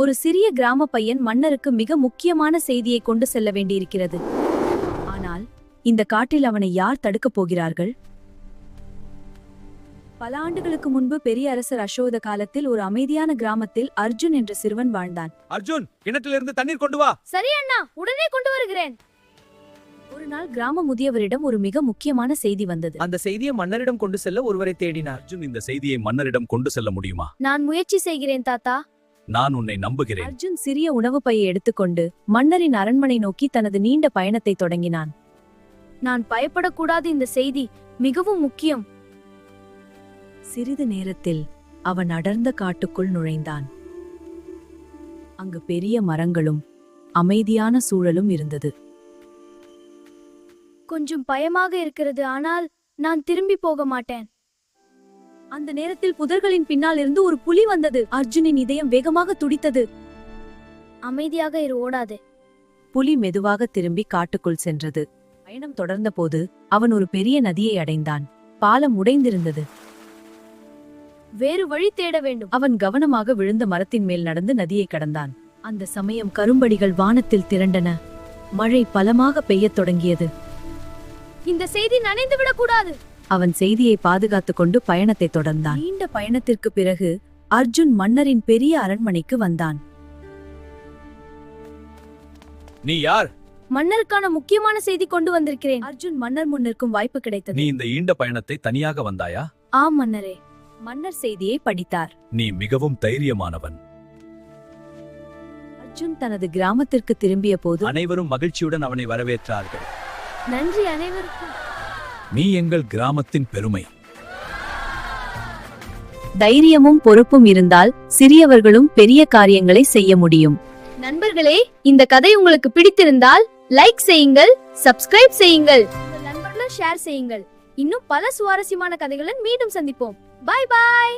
ஒரு சிறிய கிராம பையன் மன்னருக்கு மிக முக்கியமான செய்தியை கொண்டு செல்ல வேண்டியிருக்கிறது. ஆனால் இந்த காட்டில் அவனை யார் தடுக்கப் போகிறார்கள்? பல ஆண்டுகளுக்கு முன்பு பெரிய அரசர் அசோக காலத்தில் ஒரு அமைதியான கிராமத்தில் அர்ஜுன் என்ற சிறுவன் வாழ்ந்தான். அர்ஜுன், கிணற்றிலிருந்து தண்ணீர் கொண்டு வா. சரி அண்ணா, உடனே கொண்டு வருகிறேன். ஒரு நாள் கிராம முதியவரிடம் ஒரு மிக முக்கியமான செய்தி வந்தது. அந்த செய்தியை மன்னரிடம் கொண்டு செல்ல ஒருவரை தேடினார். அர்ஜுன், இந்த செய்தியை மன்னரிடம் கொண்டு செல்ல முடியுமா? நான் முயற்சி செய்கிறேன் தாத்தா. நான் உன்னை நம்புகிறேன். அர்ஜுன் சிறிய உணவு பையை எடுத்துக்கொண்டு மன்னரின் அரண்மனை நோக்கி தனது நீண்ட பயணத்தை தொடங்கினான். நான் பயப்படக்கூடாது, இந்த செய்தி மிகவும் முக்கியம். சிறிது நேரத்தில் அவன் அடர்ந்த காட்டுக்குள் நுழைந்தான். அங்கு பெரிய மரங்களும் அமைதியான சூழலும் இருந்தது. கொஞ்சம் பயமாக இருக்கிறது, ஆனால் நான் திரும்பி போக மாட்டேன். அந்த நேரத்தில் புதர்களின் பின்னால் இருந்து ஒரு புலி வந்தது. அர்ஜுனின் இதயம் வேகமாக துடித்தது. அமைதியாக இரு, ஓடாதே. புலி மெதுவாக திரும்பி காட்டுக்குள் சென்றது. பயணம் தொடர்ந்தபோது அவன் ஒரு பெரிய நதியை அடைந்தான். பாலம் உடைந்திருந்தது. வேறு வழி தேட வேண்டும். அவன் கவனமாக விழுந்த மரத்தின் மேல் நடந்து நதியை கடந்தான். அந்த சமயம் கரும்படிகள் வானத்தில் திரண்டன. மழை பலமாக பெய்யத் தொடங்கியது. இந்த செய்தி நனைந்து விடக்கூடாது. அவன் செய்தியை பாதுகாத்துக் கொண்டு பயணத்தை தொடர்ந்தான். நீண்ட பயணத்திற்கு பிறகு அர்ஜுன் மன்னரின் பெரிய அரண்மனைக்கு வந்தான். நீ யார்? மன்னருக்கான முக்கியமான செய்தி கொண்டு வந்திருக்கிறேன். அர்ஜுன் மன்னர் முன் நிற்கும் வாய்ப்பு கிடைத்தது. நீ இந்த ஈண்ட பயணத்தை தனியாக வந்தாயா? ஆம் மன்னரே. மன்னர் செய்தியை படித்தார். நீ மிகவும் தைரியமானவன். அர்ஜுன் தனது கிராமத்திற்கு திரும்பிய போது அனைவரும் மகிழ்ச்சியுடன் அவனை வரவேற்றார்கள். நன்றி அனைவருக்கும். நீ எங்கள் கிராமத்தின் பெருமை. தைரியமும் பொறுப்பும் இருந்தால் சிறியவர்களும் பெரிய காரியங்களை செய்ய முடியும். நண்பர்களே, இந்த கதை உங்களுக்கு பிடித்திருந்தால் லைக் செய்யுங்கள், சப்ஸ்கிரைப் செய்யுங்கள், உங்கள் நண்பர்களுடன் ஷேர் செய்யுங்கள். இன்னும் பல சுவாரஸ்யமான கதைகளுடன் மீண்டும் சந்திப்போம். பாய் பாய்.